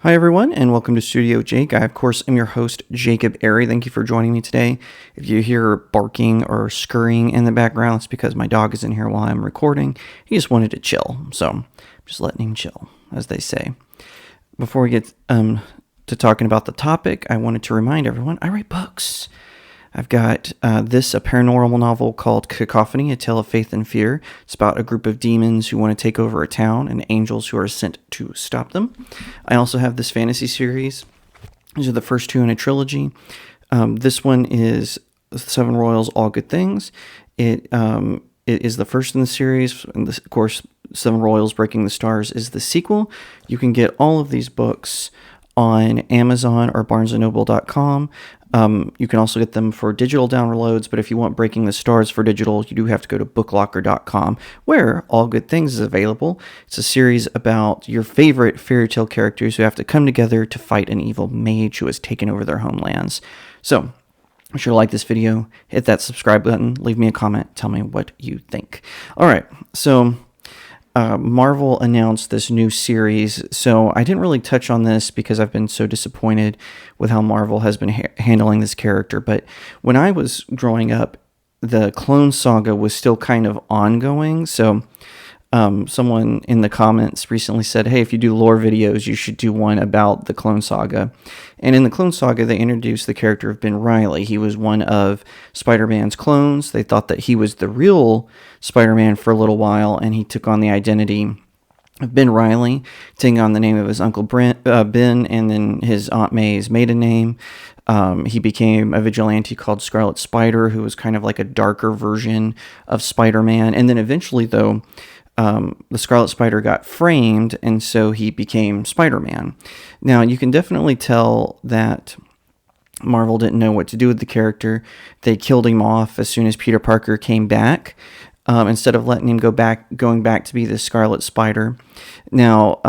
Hi everyone, and welcome to StudioJake. I, of course, am your host, Jacob Airy. Thank you for joining me today. If you hear barking or scurrying in the background, it's because my dog is in here while I'm recording. He just wanted to chill, so I'm just letting him chill, as they say. Before we get to talking about the topic, I wanted to remind everyone, I write books. I've got a paranormal novel called Cacophony, A Tale of Faith and Fear. It's about a group of demons who want to take over a town and angels who are sent to stop them. I also have this fantasy series. These are the first two in a trilogy. This one is Seven Royals, All Good Things. It is the first in the series, and of course, Seven Royals, Breaking the Stars is the sequel. You can get all of these books on Amazon or BarnesandNoble.com. You can also get them for digital downloads, but if you want Breaking the Stars for digital, you do have to go to booklocker.com, where All Good Things is available. It's a series about your favorite fairy tale characters who have to come together to fight an evil mage who has taken over their homelands. So, if you like this video, hit that subscribe button, leave me a comment, tell me what you think. All right, so Marvel announced this new series, so I didn't really touch on this because I've been so disappointed with how Marvel has been handling this character. But when I was growing up, the Clone Saga was still kind of ongoing. So someone in the comments recently said, hey, if you do lore videos, you should do one about the Clone Saga. And in the Clone Saga, they introduced the character of Ben Reilly. He was one of Spider-Man's clones. They thought that he was the real Spider-Man for a little while, and he took on the identity of Ben Reilly, taking on the name of his Uncle Ben, and then his Aunt May's maiden name. He became a vigilante called Scarlet Spider, who was kind of like a darker version of Spider-Man. And then eventually, though, the Scarlet Spider got framed, and so he became Spider-Man. Now, you can definitely tell that Marvel didn't know what to do with the character. They killed him off as soon as Peter Parker came back, instead of letting him going back to be the Scarlet Spider. Now,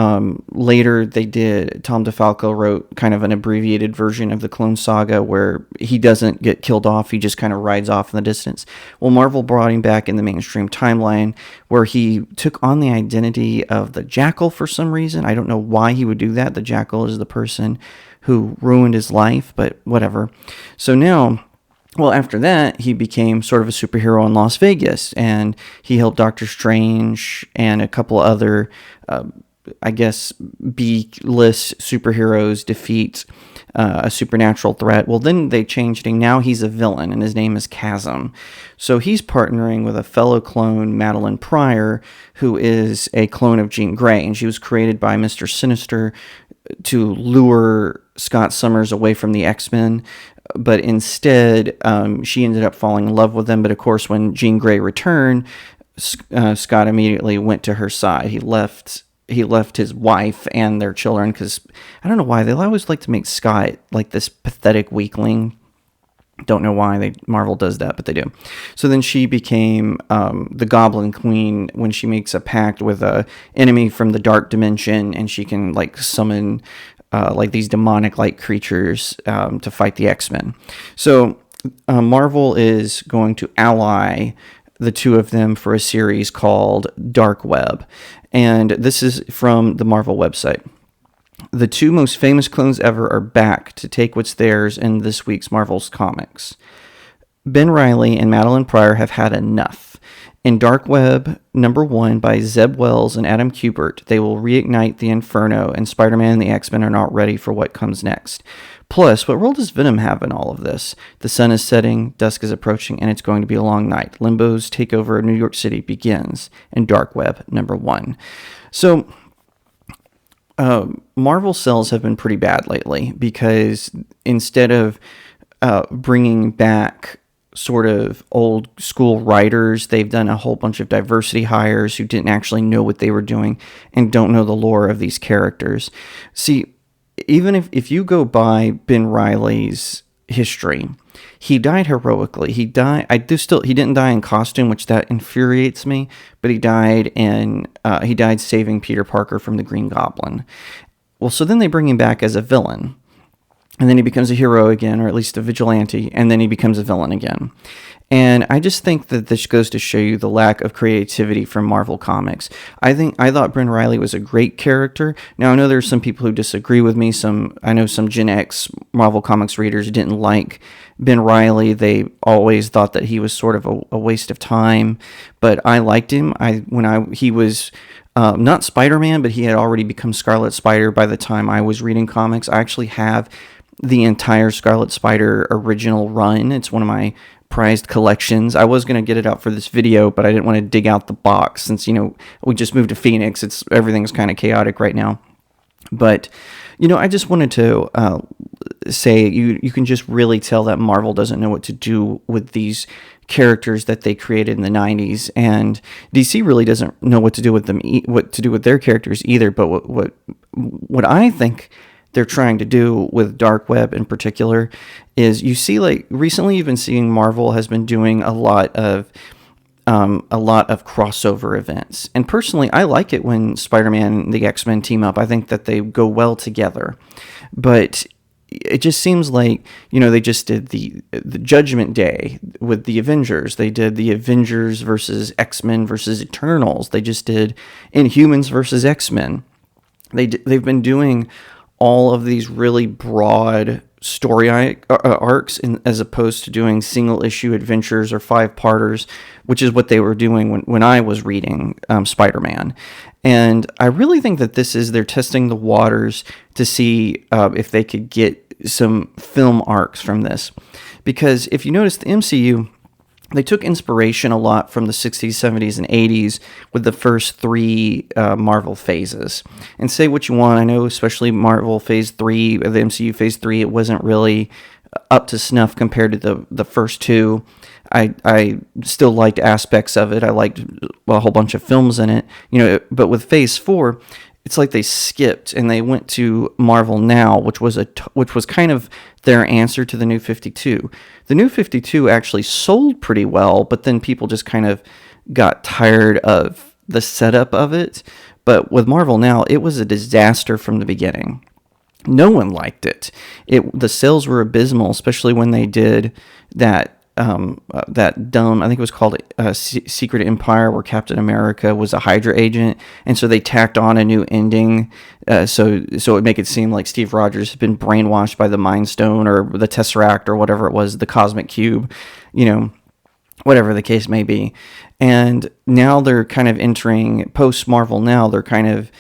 later Tom DeFalco wrote kind of an abbreviated version of the Clone Saga where he doesn't get killed off, he just kind of rides off in the distance. Well, Marvel brought him back in the mainstream timeline where he took on the identity of the Jackal for some reason. I don't know why he would do that. The Jackal is the person who ruined his life, but whatever. So now, well, after that, he became sort of a superhero in Las Vegas, and he helped Doctor Strange and a couple other, B-list superheroes defeat a supernatural threat. Well, then they changed him. Now he's a villain, and his name is Chasm. So he's partnering with a fellow clone, Madelyne Pryor, who is a clone of Jean Grey, and she was created by Mr. Sinister to lure Scott Summers away from the X-Men. But instead, she ended up falling in love with him. But of course, when Jean Grey returned, Scott immediately went to her side. He left his wife and their children because I don't know why they always like to make Scott like this pathetic weakling. Don't know why Marvel does that, but they do. So then she became the Goblin Queen when she makes a pact with a enemy from the dark dimension, and she can like summon like these demonic-like creatures to fight the X-Men. So Marvel is going to ally the two of them for a series called Dark Web. And this is from the Marvel website. The two most famous clones ever are back to take what's theirs in this week's Marvel's comics. Ben Reilly and Madelyne Pryor have had enough. In Dark Web #1 by Zeb Wells and Adam Kubert, they will reignite the Inferno, and Spider-Man and the X-Men are not ready for what comes next. Plus, what role does Venom have in all of this? The sun is setting, dusk is approaching, and it's going to be a long night. Limbo's takeover of New York City begins in Dark Web #1. So, Marvel sales have been pretty bad lately because instead of bringing back sort of old school writers, they've done a whole bunch of diversity hires who didn't actually know what they were doing and don't know the lore of these characters. See, even if you go by Ben Reilly's history, he died heroically. He didn't die in costume, which that infuriates me, but he died saving Peter Parker from the Green Goblin. Well, so then they bring him back as a villain. and then he becomes a hero again, or at least a vigilante, and then he becomes a villain again. And I just think that this goes to show you the lack of creativity from Marvel Comics. I thought Ben Reilly was a great character. Now I know there's some people who disagree with me. I know some Gen X Marvel Comics readers didn't like Ben Reilly. They always thought that he was sort of a waste of time. But I liked him. He was not Spider-Man, but he had already become Scarlet Spider by the time I was reading comics. I actually have the entire Scarlet Spider original run. It's one of my prized collections. I was going to get it out for this video, but I didn't want to dig out the box since, we just moved to Phoenix. Everything's kind of chaotic right now. But, I just wanted to say you can just really tell that Marvel doesn't know what to do with these characters that they created in the 90s, and DC really doesn't know what to do with them, what to do with their characters either. But what I think they're trying to do with Dark Web in particular is, you see, like recently you've been seeing Marvel has been doing a lot of crossover events. And personally, I like it when Spider-Man and the X-Men team up. I think that they go well together. But it just seems like, they just did the Judgment Day with the Avengers. They did the Avengers versus X-Men versus Eternals. They just did Inhumans versus X-Men. They've been doing all of these really broad story arcs as opposed to doing single issue adventures or 5-parters, which is what they were doing when I was reading Spider-Man. And I really think that they're testing the waters to see if they could get some film arcs from this. Because if you notice, the MCU, they took inspiration a lot from the 60s, 70s, and 80s with the first 3 Marvel phases. And say what you want, I know especially Marvel Phase 3, the MCU Phase 3, it wasn't really up to snuff compared to the first 2. I still liked aspects of it. I liked a whole bunch of films in it. But with Phase 4, it's like they skipped and they went to Marvel Now, which was kind of their answer to the New 52. The New 52 actually sold pretty well, but then people just kind of got tired of the setup of it. But with Marvel Now, it was a disaster from the beginning. No one liked it. The sales were abysmal, especially when they did that dumb, I think it was called Secret Empire, where Captain America was a Hydra agent, and so they tacked on a new ending, so it would make it seem like Steve Rogers had been brainwashed by the Mind Stone or the Tesseract or whatever it was, the Cosmic Cube, whatever the case may be. And now they're kind of entering, post-Marvel Now, they're kind of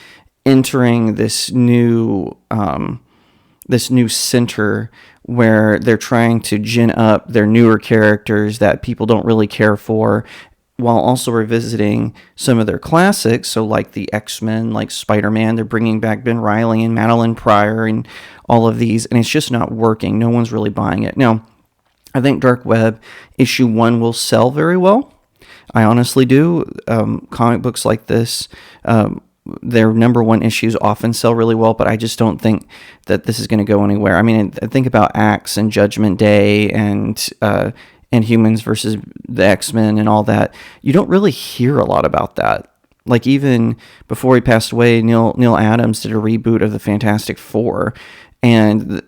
entering this new center where they're trying to gin up their newer characters that people don't really care for, while also revisiting some of their classics. So like the X-Men, like Spider-Man, they're bringing back Ben Reilly and Madelyne Pryor and all of these, and it's just not working. No one's really buying it. Now, I think Dark Web issue 1 will sell very well. I honestly do. Comic books like this, their number 1 issues often sell really well, but I just don't think that this is going to go anywhere. I mean, I think about Axe and Judgment Day and Humans versus the X-Men and all that. You don't really hear a lot about that. Like, even before he passed away, Neil Adams did a reboot of the Fantastic Four, and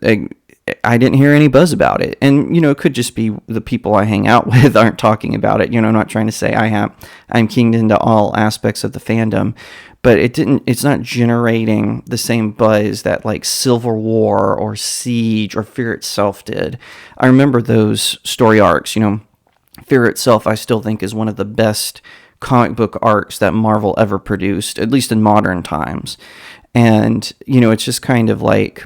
I didn't hear any buzz about it. And, it could just be the people I hang out with aren't talking about it. I'm not trying to say I'm keyed into all aspects of the fandom, but it's not generating the same buzz that like Civil War or Siege or Fear Itself did. I remember those story arcs. Fear Itself, I still think, is one of the best comic book arcs that Marvel ever produced, at least in modern times. And, it's just kind of like,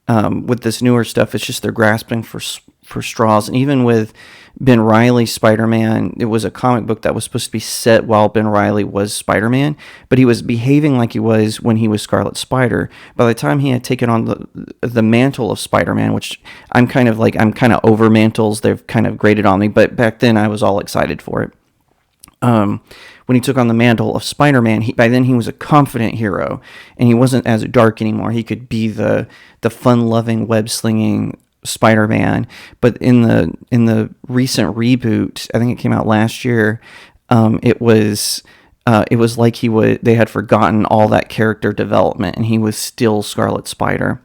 with this newer stuff, it's just they're grasping for straws. And even with Ben Reilly Spider-Man, it was a comic book that was supposed to be set while Ben Reilly was Spider-Man, but he was behaving like he was when he was Scarlet Spider. By the time he had taken on the mantle of Spider-Man, which I'm kind of over mantles, they've kind of grated on me, but back then I was all excited for it. When he took on the mantle of Spider-Man, by then he was a confident hero, and he wasn't as dark anymore. He could be the fun-loving, web-slinging Spider-Man. But in the recent reboot, I think it came out last year, it was like they had forgotten all that character development, and he was still Scarlet Spider.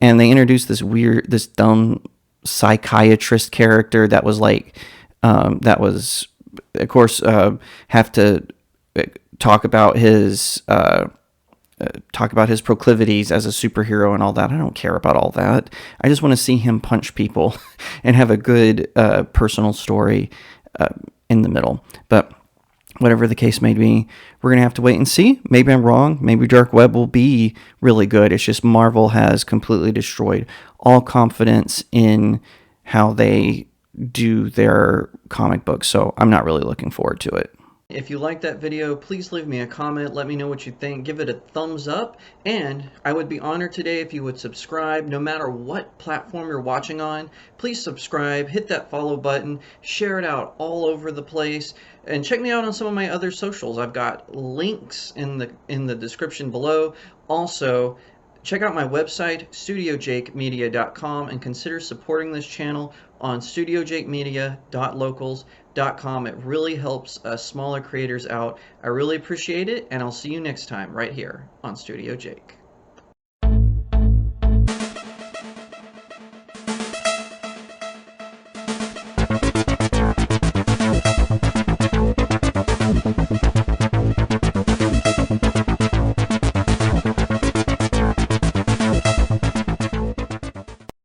and they introduced this dumb psychiatrist character that was like, that was, of course, have to talk about his proclivities as a superhero and all that. I don't care about all that. I just want to see him punch people and have a good personal story in the middle. But whatever the case may be, we're going to have to wait and see. Maybe I'm wrong. Maybe Dark Web will be really good. It's just Marvel has completely destroyed all confidence in how they do their comic books. So I'm not really looking forward to it. If you liked that video, please leave me a comment. Let me know what you think. Give it a thumbs up. And I would be honored today if you would subscribe. No matter what platform you're watching on, please subscribe. Hit that follow button. Share it out all over the place. And check me out on some of my other socials. I've got links in the description below. Also, check out my website, StudioJakeMedia.com, and consider supporting this channel on StudioJakeMedia.locals.com. It really helps us smaller creators out. I really appreciate it, and I'll see you next time right here on Studio Jake.